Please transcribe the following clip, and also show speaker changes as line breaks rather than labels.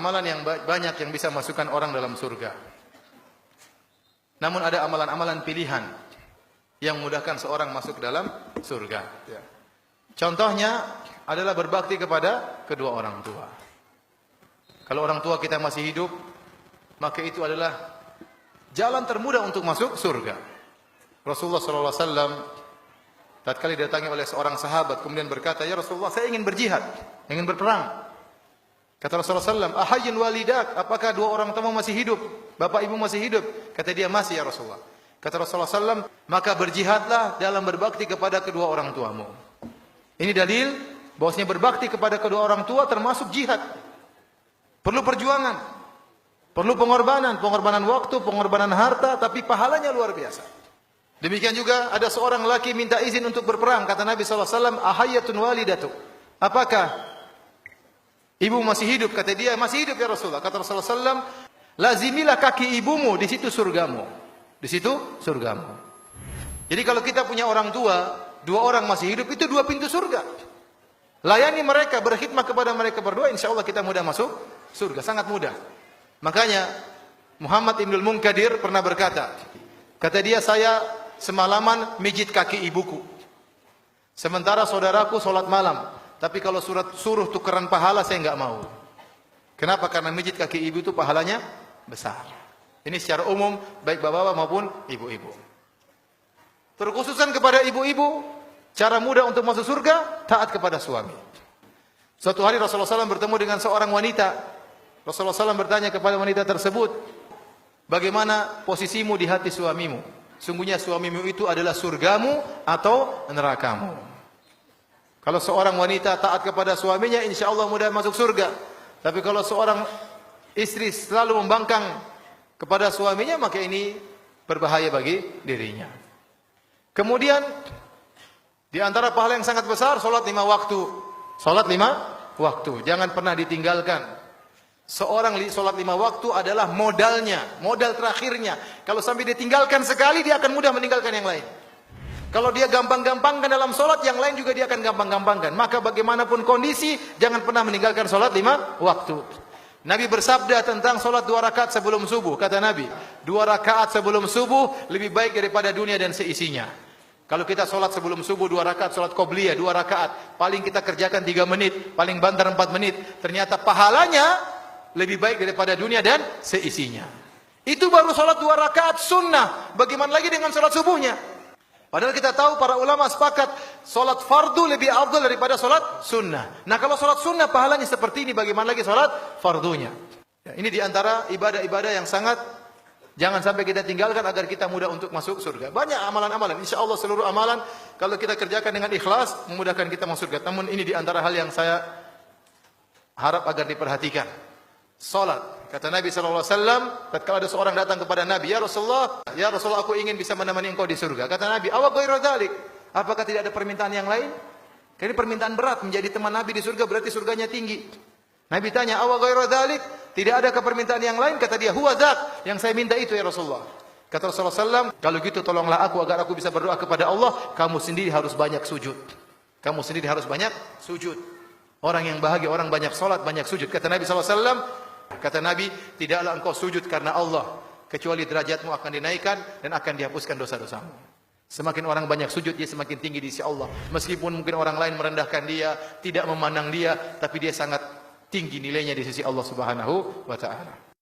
amalan yang banyak yang bisa masukkan orang dalam surga. Namun ada amalan-amalan pilihan yang memudahkan seorang masuk dalam surga. Ya. Contohnya adalah berbakti kepada kedua orang tua. Kalau orang tua kita masih hidup, maka itu adalah jalan termudah untuk masuk surga. Rasulullah SAW tatkala didatangi oleh seorang sahabat kemudian berkata, "Ya Rasulullah, saya ingin berjihad, ingin berperang." Kata Rasulullah SAW, "Ahayyun walidak?" Apakah dua orang tua masih hidup? Bapak ibu masih hidup? Kata dia, "Masih ya Rasulullah." Kata Rasulullah SAW, "Maka berjihadlah dalam berbakti kepada kedua orang tuamu." Ini dalil bahwasanya berbakti kepada kedua orang tua termasuk jihad. Perlu perjuangan, perlu pengorbanan, pengorbanan waktu, pengorbanan harta, tapi pahalanya luar biasa. Demikian juga ada seorang laki minta izin untuk berperang. Kata Nabi SAW, "Ahayyatun walidatuk?" Apakah ibu masih hidup? Kata dia, "Masih hidup ya Rasulullah." Kata Rasulullah SAW, "Lazimilah kaki ibumu, di situ surgamu." Di situ surgamu. Jadi kalau kita punya orang tua, dua orang masih hidup, itu dua pintu surga. Layani mereka, berkhidmat kepada mereka berdua, insya Allah kita mudah masuk surga, sangat mudah. Makanya Muhammad Ibnul Munkadir pernah berkata, kata dia, "Saya semalaman mijit kaki ibuku, sementara saudaraku sholat malam. Tapi kalau suruh tukeran pahala saya enggak mau." Kenapa? Karena mijit kaki ibu itu pahalanya besar. Ini secara umum baik bapak-bapak maupun ibu-ibu. Terkhususan kepada ibu-ibu, cara mudah untuk masuk surga, taat kepada suami. Suatu hari Rasulullah SAW bertemu dengan seorang wanita. Rasulullah SAW bertanya kepada wanita tersebut, "Bagaimana posisimu di hati suamimu? Sungguhnya suamimu itu adalah surgamu atau nerakamu?" Kalau seorang wanita taat kepada suaminya, insya Allah mudah masuk surga. Tapi kalau seorang istri selalu membangkang kepada suaminya, maka ini berbahaya bagi dirinya. Kemudian di antara pahala yang sangat besar, salat 5 waktu. Salat 5 waktu, jangan pernah ditinggalkan. Seorang salat 5 waktu adalah modalnya, modal terakhirnya. Kalau sampai ditinggalkan sekali, dia akan mudah meninggalkan yang lain. Kalau dia gampang-gampangkan dalam salat, yang lain juga dia akan gampang-gampangkan. Maka bagaimanapun kondisi, jangan pernah meninggalkan salat 5 waktu. Nabi bersabda tentang salat 2 rakaat sebelum subuh. Kata Nabi, 2 rakaat sebelum subuh lebih baik daripada dunia dan seisinya. Kalau kita salat sebelum subuh 2 rakaat, salat qobliyah 2 rakaat, paling kita kerjakan 3 menit, paling banter 4 menit. Ternyata pahalanya lebih baik daripada dunia dan seisinya. Itu baru salat 2 rakaat sunnah. Bagaimana lagi dengan salat subuhnya? Padahal kita tahu para ulama sepakat salat fardu lebih afdal daripada salat sunnah. Nah, kalau salat sunnah pahalanya seperti ini, bagaimana lagi salat fardunya? Ya, ini diantara ibadah-ibadah yang sangat jangan sampai kita tinggalkan agar kita mudah untuk masuk surga. Banyak amalan-amalan. Insya Allah seluruh amalan kalau kita kerjakan dengan ikhlas memudahkan kita masuk surga. Namun ini diantara hal yang saya harap agar diperhatikan. Salat. Kata Nabi SAW, ketika ada seorang datang kepada Nabi, "Ya Rasulullah, aku ingin bisa menemani engkau di surga." Kata Nabi, "Awa ghairu dzalik?" Apakah tidak ada permintaan yang lain? Karena ini permintaan berat, menjadi teman Nabi di surga berarti surganya tinggi. Nabi tanya, "Awa ghairu dzalik?" Tidak ada permintaan yang lain? Kata dia, "Huwa dzak." Yang saya minta itu ya Rasulullah. Kata Rasulullah SAW, "Kalau gitu tolonglah aku agar aku bisa berdoa kepada Allah. Kamu sendiri harus banyak sujud." Kamu sendiri harus banyak sujud. Orang yang bahagia, orang banyak salat, banyak sujud. Kata Nabi SAW, kata Nabi, "Tidaklah engkau sujud karena Allah, kecuali derajatmu akan dinaikkan dan akan dihapuskan dosa-dosamu." Semakin orang banyak sujud, dia semakin tinggi di sisi Allah. Meskipun mungkin orang lain merendahkan dia, tidak memandang dia, tapi dia sangat tinggi nilainya di sisi Allah Subhanahu wa Ta'ala.